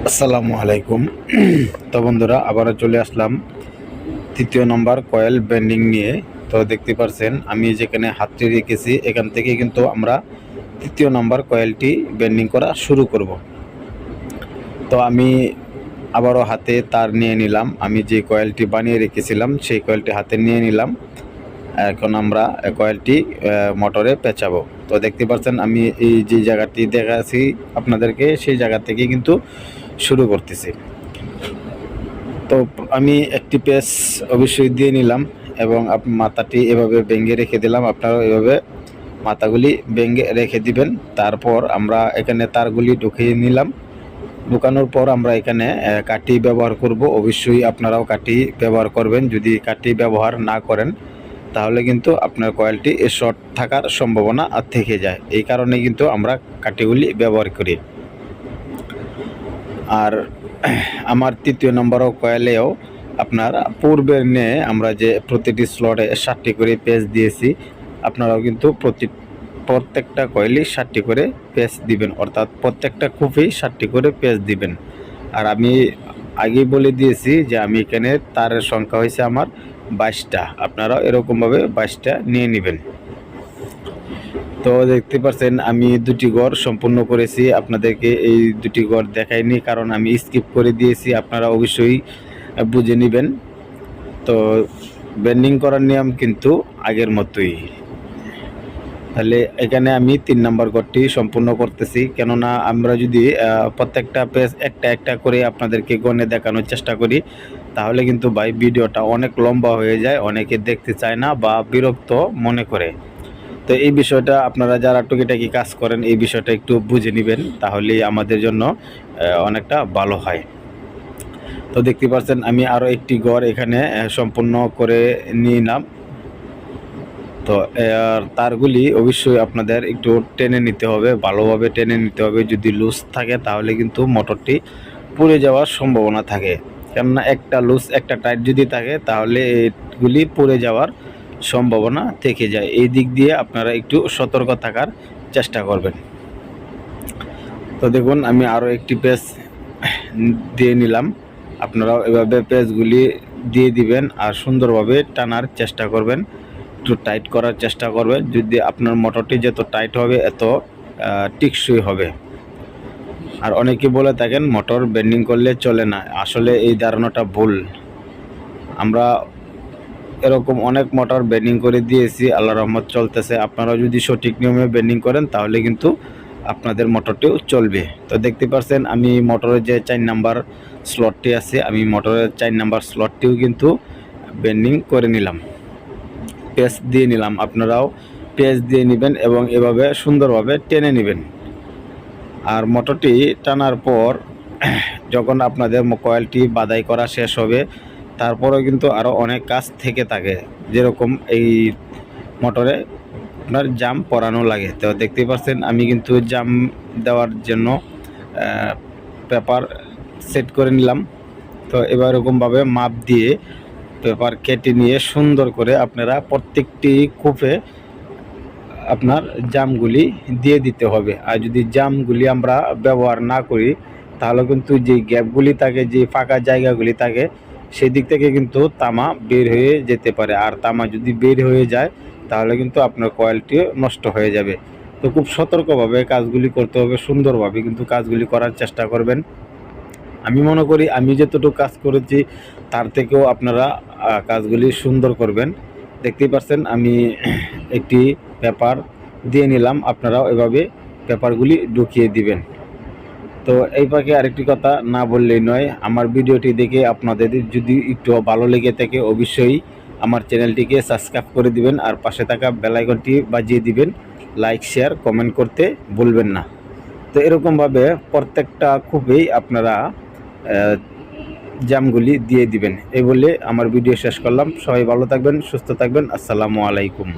আসসালামু আলাইকুম। তো বন্ধুরা, আবারও চলে আসলাম তৃতীয় নম্বর কয়েল বেন্ডিং নিয়ে। তো দেখতে পাচ্ছেন আমি যেখানে হাতটি রেখেছি এখান থেকে কিন্তু আমরা তৃতীয় নম্বর কয়েলটি বেন্ডিং করা শুরু করব। তো আমি আবারও হাতে তার নিয়ে নিলাম। আমি যে কয়েলটি বানিয়ে রেখেছিলাম সেই কয়েলটি হাতে নিয়ে নিলাম। এখন আমরা কয়েলটি মোটরে পেঁচাবো। তো দেখতে পাচ্ছেন আমি এই যে জায়গাটি দেখাচ্ছি আপনাদেরকে, সেই জায়গা থেকে কিন্তু শুরু করতেছি। তো আমি একটি পেঁচ অবশ্যই দিয়ে নিলাম এবং মাথাটি এভাবে ভেঙে রেখে দিলাম। আপনারাও এভাবে মাথাগুলি ভেঙে রেখে দিবেন। তারপর আমরা এখানে তারগুলি ঢুকিয়ে নিলাম। ঢুকানোর পর আমরা এখানে কাঠি ব্যবহার করব। অবশ্যই আপনারাও কাঠি ব্যবহার করবেন। যদি কাঠি ব্যবহার না করেন তাহলে কিন্তু আপনার কয়েলটি শর্ট থাকার সম্ভাবনা থেকে যায়। এই কারণে কিন্তু আমরা কাঠিগুলি ব্যবহার করি। আর আমার তৃতীয় নম্বরও কয়েলেও আপনার পূর্বের নিয়ে আমরা যে প্রতিটি স্লটে 7টি করে পেঁচ দিয়েছি, আপনারাও কিন্তু প্রত্যেকটা কয়েলই 7টি করে পেঁচ দিবেন, অর্থাৎ প্রত্যেকটা খুপেই 7টি করে পেঁচ দিবেন। আর আমি আগেই বলে দিয়েছি যে আমি এখানে তারের সংখ্যা হয়েছে আমার 22টা, আপনারাও এরকমভাবে 22টা নিয়ে নেবেন। তো দেখতে পাচ্ছেন আমি দুটি ঘর সম্পূর্ণ করেছি। আপনাদেরকে এই দুটি ঘর দেখাইনি কারণ আমি স্কিপ করে দিয়েছি, আপনারা অবশ্যই বুঝে নেবেন। তো বেন্ডিং করার নিয়ম কিন্তু আগের মতোই। তাহলে এখানে আমি 3 নম্বর ঘরটি সম্পূর্ণ করতেছি, কেননা আমরা যদি প্রত্যেকটা পেজ একটা একটা করে আপনাদেরকে গণে দেখানোর চেষ্টা করি তাহলে কিন্তু ভাই ভিডিওটা অনেক লম্বা হয়ে যায়, অনেকে দেখতে চায় না বা বিরক্ত মনে করে। তো এই বিষয়টা আপনারা যারা টুকিটাকি কাজ করেন এই বিষয়টা একটু বুঝে নেবেন, তাহলেই আমাদের জন্য অনেকটা ভালো হয়। তো দেখতে পাচ্ছেন আমি আরও একটি ঘর এখানে সম্পূর্ণ করে নিলাম। তো তারগুলি অবশ্যই আপনাদের একটু টেনে নিতে হবে, ভালোভাবে টেনে নিতে হবে। যদি লুজ থাকে তাহলে কিন্তু মোটরটি পুড়ে যাওয়ার সম্ভাবনা থাকে, কেননা একটা লুজ একটা টাইট যদি থাকে তাহলে এগুলি পুড়ে যাওয়ার সম্ভাবনা থেকে যায়। এই দিক দিয়ে আপনারা একটু সতর্ক থাকার চেষ্টা করবেন। তো দেখুন আমি আরও একটি পেঁচ দিয়ে নিলাম। আপনারাও এভাবে পেঁচগুলি দিয়ে দিবেন আর সুন্দরভাবে টানার চেষ্টা করবেন, একটু টাইট করার চেষ্টা করবেন। যদি আপনার মোটরটি যত টাইট হবে এত টিকসই হবে। আর অনেকে বলে থাকেন মোটর বেন্ডিং করলে চলে না, আসলে এই ধারণাটা ভুল। আমরা এরকম অনেক মোটর বেন্ডিং করে দিয়েছি, আল্লাহর রহমত চলতেছে। আপনারা যদি সঠিক নিয়মে বেন্ডিং করেন তাহলে কিন্তু আপনাদের মোটরটিও চলবে। তো দেখতে পাচ্ছেন আমি মোটরের যে 4 নাম্বার স্লটটি আছে, আমি মোটরের 4 নাম্বার স্লটটিও কিন্তু বেন্ডিং করে নিলাম, পেঁচ দিয়ে নিলাম। আপনারাও পেঁচ দিয়ে নেবেন এবং এভাবে সুন্দরভাবে টেনে নেবেন। আর মোটরটি টানার পর যখন আপনাদের কয়েলটি বাদাই করা শেষ হবে তারপরেও কিন্তু আরও অনেক কাজ থেকে থাকে, যেরকম এই মোটরে আপনার জাম পরানো লাগে। তো দেখতে পাচ্ছেন আমি কিন্তু জাম দেওয়ার জন্য পেপার সেট করে নিলাম। তো এবার এরকমভাবে মাপ দিয়ে পেপার কেটে নিয়ে সুন্দর করে আপনারা প্রত্যেকটি কূপে আপনার জামগুলি দিয়ে দিতে হবে। আর যদি জামগুলি আমরা ব্যবহার না করি তাহলে কিন্তু যে গ্যাপগুলি থাকে, যে ফাঁকা জায়গাগুলি থাকে, সেদিক থেকে কিন্তু তামা বের হয়ে যেতে পারে। আর তামা যদি বের হয়ে যায় তাহলে কিন্তু আপনার কয়েলটিও নষ্ট হয়ে যাবে। তো খুব সতর্কভাবে কাজগুলি করতে হবে, সুন্দরভাবে কিন্তু কাজগুলি করার চেষ্টা করবেন। আমি মনে করি আমি যতটুকু কাজ করেছি তার থেকেও আপনারা কাজগুলি সুন্দর করবেন। দেখতেই পাচ্ছেন আমি একটি পেপার দিয়ে নিলাম, আপনারাও এভাবে পেপারগুলি ঢুকিয়ে দিবেন। তো এই পাশে আরেকটি কথা না বললেই নয়, আমার ভিডিওটি দেখে আপনাদের যদি একটু ভালো লেগে থাকে অবশ্যই আমার চ্যানেলটিকে সাবস্ক্রাইব করে দিবেন আর পাশে থাকা বেল আইকনটি বাজিয়ে দিবেন। লাইক শেয়ার কমেন্ট করতে ভুলবেন না। তো এরকমভাবে প্রত্যেকটা খুবই আপনারা জামগুলি দিয়ে দিবেন। এই বলে আমার ভিডিও শেষ করলাম। সবাই ভালো থাকবেন, সুস্থ থাকবেন। আসসালামু আলাইকুম।